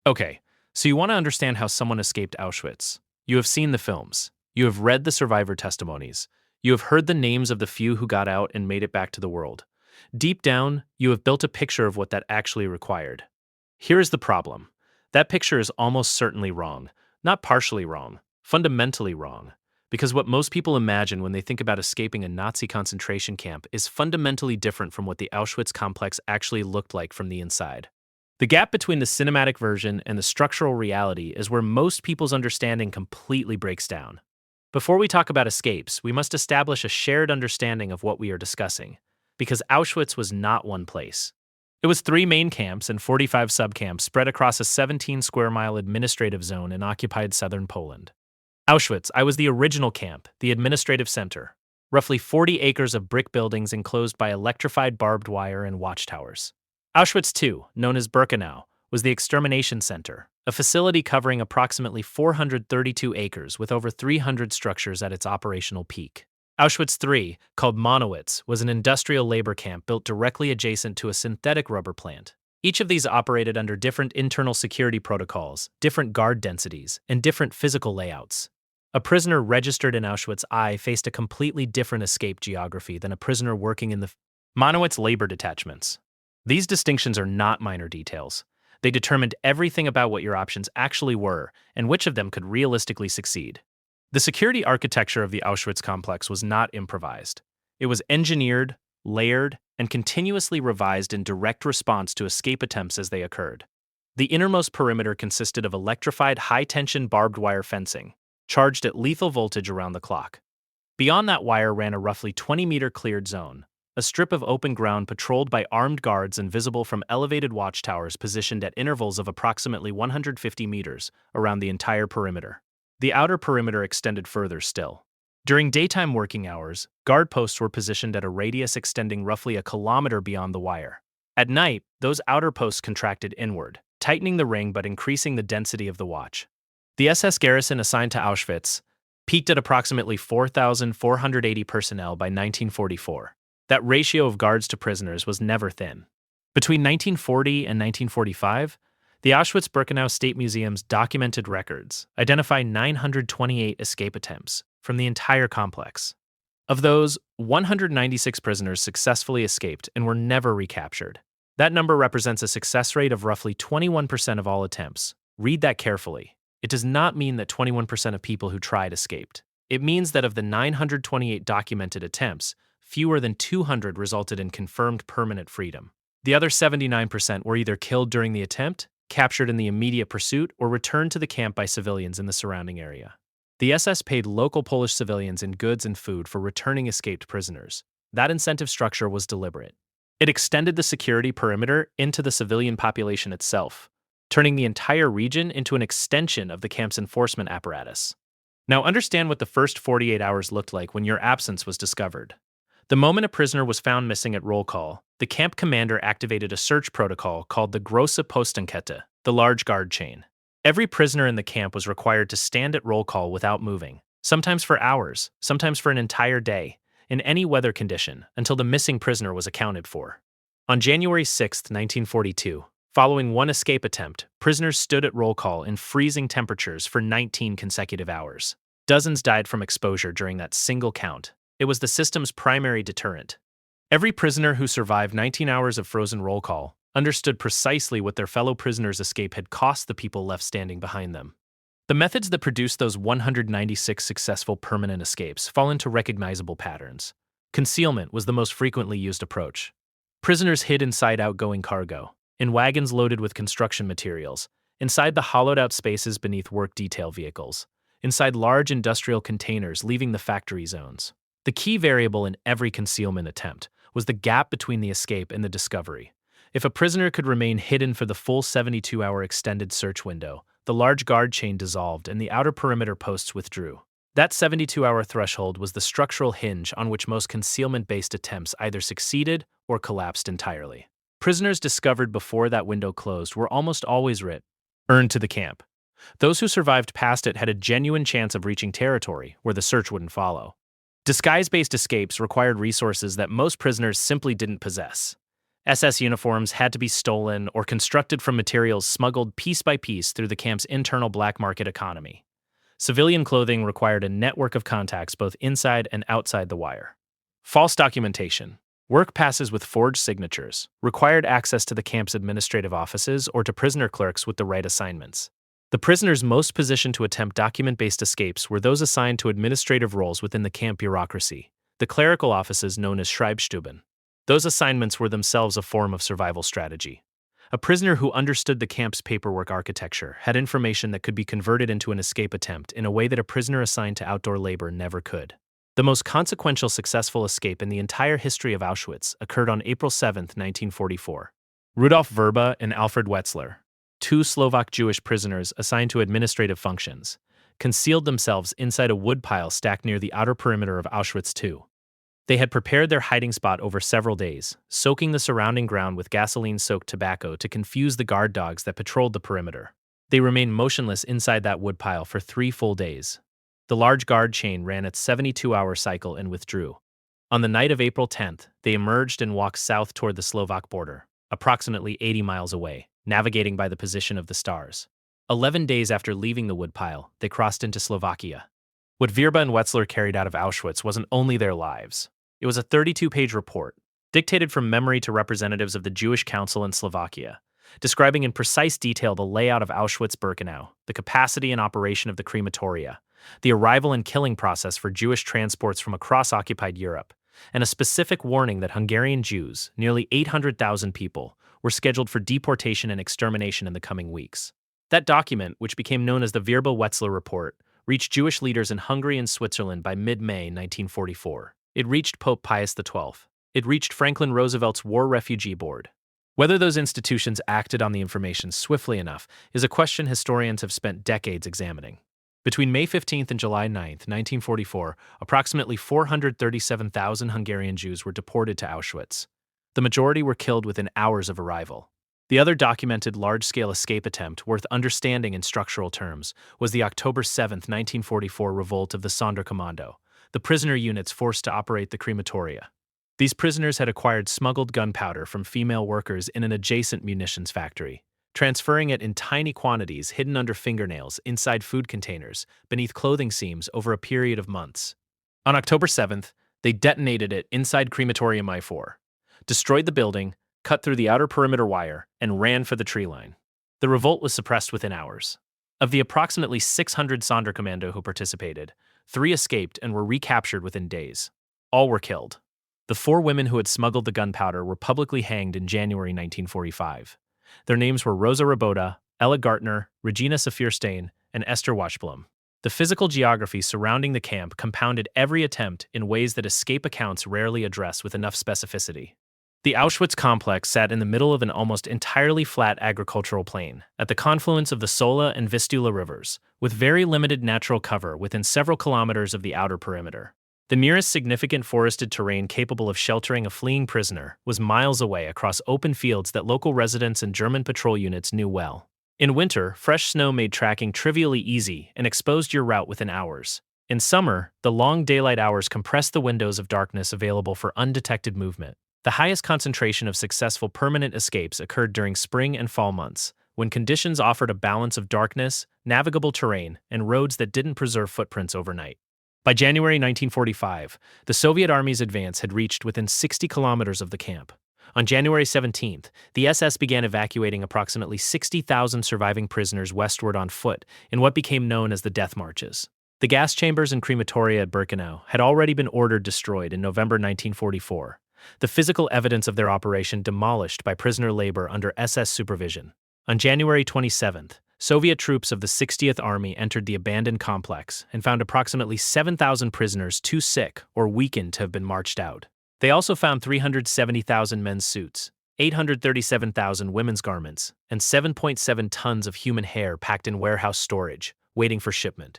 Okay, so you want to understand how someone escaped Auschwitz. You have seen the films. You have read the survivor testimonies. You have heard the names of the few who got out and made it back to the world. Deep down, you have built a picture of what that actually required. Here is the problem. That picture is almost certainly wrong. Not partially wrong, fundamentally wrong. Because what most people imagine when they think about escaping a Nazi concentration camp is fundamentally different from what the Auschwitz complex actually looked like from the inside. The gap between the cinematic version and the structural reality is where most people's understanding completely breaks down. Before we talk about escapes, we must establish a shared understanding of what we are discussing, because Auschwitz was not one place. It was 3 main camps and 45 subcamps spread across a 17-square-mile administrative zone in occupied southern Poland. Auschwitz, I was the original camp, the administrative center. Roughly 40 acres of brick buildings enclosed by electrified barbed wire and watchtowers. Auschwitz II, known as Birkenau, was the extermination center, a facility covering approximately 432 acres with over 300 structures at its operational peak. Auschwitz III, called Monowitz, was an industrial labor camp built directly adjacent to a synthetic rubber plant. Each of these operated under different internal security protocols, different guard densities, and different physical layouts. A prisoner registered in Auschwitz I faced a completely different escape geography than a prisoner working in the Monowitz labor detachments. These distinctions are not minor details. They determined everything about what your options actually were and which of them could realistically succeed. The security architecture of the Auschwitz complex was not improvised. It was engineered, layered, and continuously revised in direct response to escape attempts as they occurred. The innermost perimeter consisted of electrified high-tension barbed wire fencing, charged at lethal voltage around the clock. Beyond that wire ran a roughly 20-meter cleared zone, a strip of open ground patrolled by armed guards and visible from elevated watchtowers positioned at intervals of approximately 150 meters around the entire perimeter. The outer perimeter extended further still. During daytime working hours, guard posts were positioned at a radius extending roughly a kilometer beyond the wire. At night, those outer posts contracted inward, tightening the ring but increasing the density of the watch. The SS garrison assigned to Auschwitz peaked at approximately 4,480 personnel by 1944. That ratio of guards to prisoners was never thin. Between 1940 and 1945, the Auschwitz-Birkenau State Museum's documented records identify 928 escape attempts from the entire complex. Of those, 196 prisoners successfully escaped and were never recaptured. That number represents a success rate of roughly 21% of all attempts. Read that carefully. It does not mean that 21% of people who tried escaped. It means that of the 928 documented attempts, fewer than 200 resulted in confirmed permanent freedom. The other 79% were either killed during the attempt, captured in the immediate pursuit, or returned to the camp by civilians in the surrounding area. The SS paid local Polish civilians in goods and food for returning escaped prisoners. That incentive structure was deliberate. It extended the security perimeter into the civilian population itself, turning the entire region into an extension of the camp's enforcement apparatus. Now understand what the first 48 hours looked like when your absence was discovered. The moment a prisoner was found missing at roll call, the camp commander activated a search protocol called the Grosse Postenkette, the large guard chain. Every prisoner in the camp was required to stand at roll call without moving, sometimes for hours, sometimes for an entire day, in any weather condition, until the missing prisoner was accounted for. On January 6, 1942, following one escape attempt, prisoners stood at roll call in freezing temperatures for 19 consecutive hours. Dozens died from exposure during that single count. It was the system's primary deterrent. Every prisoner who survived 19 hours of frozen roll call understood precisely what their fellow prisoners' escape had cost the people left standing behind them. The methods that produced those 196 successful permanent escapes fall into recognizable patterns. Concealment was the most frequently used approach. Prisoners hid inside outgoing cargo, in wagons loaded with construction materials, inside the hollowed-out spaces beneath work detail vehicles, inside large industrial containers leaving the factory zones. The key variable in every concealment attempt was the gap between the escape and the discovery. If a prisoner could remain hidden for the full 72-hour extended search window, the large guard chain dissolved and the outer perimeter posts withdrew. That 72-hour threshold was the structural hinge on which most concealment-based attempts either succeeded or collapsed entirely. Prisoners discovered before that window closed were almost always returned to the camp. Those who survived past it had a genuine chance of reaching territory where the search wouldn't follow. Disguise-based escapes required resources that most prisoners simply didn't possess. SS uniforms had to be stolen or constructed from materials smuggled piece by piece through the camp's internal black market economy. Civilian clothing required a network of contacts both inside and outside the wire. False documentation. Work passes with forged signatures required access to the camp's administrative offices or to prisoner clerks with the right assignments. The prisoners most positioned to attempt document-based escapes were those assigned to administrative roles within the camp bureaucracy, the clerical offices known as Schreibstuben. Those assignments were themselves a form of survival strategy. A prisoner who understood the camp's paperwork architecture had information that could be converted into an escape attempt in a way that a prisoner assigned to outdoor labor never could. The most consequential successful escape in the entire history of Auschwitz occurred on April 7, 1944. Rudolf Vrba and Alfred Wetzler, two Slovak Jewish prisoners assigned to administrative functions, concealed themselves inside a woodpile stacked near the outer perimeter of Auschwitz II. They had prepared their hiding spot over several days, soaking the surrounding ground with gasoline-soaked tobacco to confuse the guard dogs that patrolled the perimeter. They remained motionless inside that woodpile for 3 full days. The large guard chain ran its 72-hour cycle and withdrew. On the night of April 10th, they emerged and walked south toward the Slovak border, approximately 80 miles away, navigating by the position of the stars. 11 days after leaving the woodpile, they crossed into Slovakia. What Vrba and Wetzler carried out of Auschwitz wasn't only their lives. It was a 32-page report, dictated from memory to representatives of the Jewish Council in Slovakia, describing in precise detail the layout of Auschwitz-Birkenau, the capacity and operation of the crematoria, the arrival and killing process for Jewish transports from across occupied Europe, and a specific warning that Hungarian Jews, nearly 800,000 people, were scheduled for deportation and extermination in the coming weeks. That document, which became known as the Vrba-Wetzler Report, reached Jewish leaders in Hungary and Switzerland by mid-May 1944. It reached Pope Pius XII. It reached Franklin Roosevelt's War Refugee Board. Whether those institutions acted on the information swiftly enough is a question historians have spent decades examining. Between May 15th and July 9th, 1944, approximately 437,000 Hungarian Jews were deported to Auschwitz. The majority were killed within hours of arrival. The other documented large-scale escape attempt worth understanding in structural terms was the October 7, 1944 revolt of the Sonderkommando, the prisoner units forced to operate the crematoria. These prisoners had acquired smuggled gunpowder from female workers in an adjacent munitions factory, transferring it in tiny quantities hidden under fingernails inside food containers beneath clothing seams over a period of months. On October 7th, they detonated it inside crematorium I-4, destroyed the building, cut through the outer perimeter wire, and ran for the tree line. The revolt was suppressed within hours. Of the approximately 600 Sonderkommando who participated, 3 escaped and were recaptured within days. All were killed. The 4 women who had smuggled the gunpowder were publicly hanged in January 1945. Their names were Rosa Rabota, Ella Gartner, Regina Safirstein, and Esther Washblom. The physical geography surrounding the camp compounded every attempt in ways that escape accounts rarely address with enough specificity. The Auschwitz complex sat in the middle of an almost entirely flat agricultural plain, at the confluence of the Sola and Vistula rivers, with very limited natural cover within several kilometers of the outer perimeter. The nearest significant forested terrain capable of sheltering a fleeing prisoner was miles away across open fields that local residents and German patrol units knew well. In winter, fresh snow made tracking trivially easy and exposed your route within hours. In summer, the long daylight hours compressed the windows of darkness available for undetected movement. The highest concentration of successful permanent escapes occurred during spring and fall months, when conditions offered a balance of darkness, navigable terrain, and roads that didn't preserve footprints overnight. By January 1945, the Soviet Army's advance had reached within 60 kilometers of the camp. On January 17th, the SS began evacuating approximately 60,000 surviving prisoners westward on foot in what became known as the Death Marches. The gas chambers and crematoria at Birkenau had already been ordered destroyed in November 1944. The physical evidence of their operation demolished by prisoner labor under SS supervision. On January 27th, Soviet troops of the 60th Army entered the abandoned complex and found approximately 7,000 prisoners too sick or weakened to have been marched out. They also found 370,000 men's suits, 837,000 women's garments, and 7.7 tons of human hair packed in warehouse storage, waiting for shipment.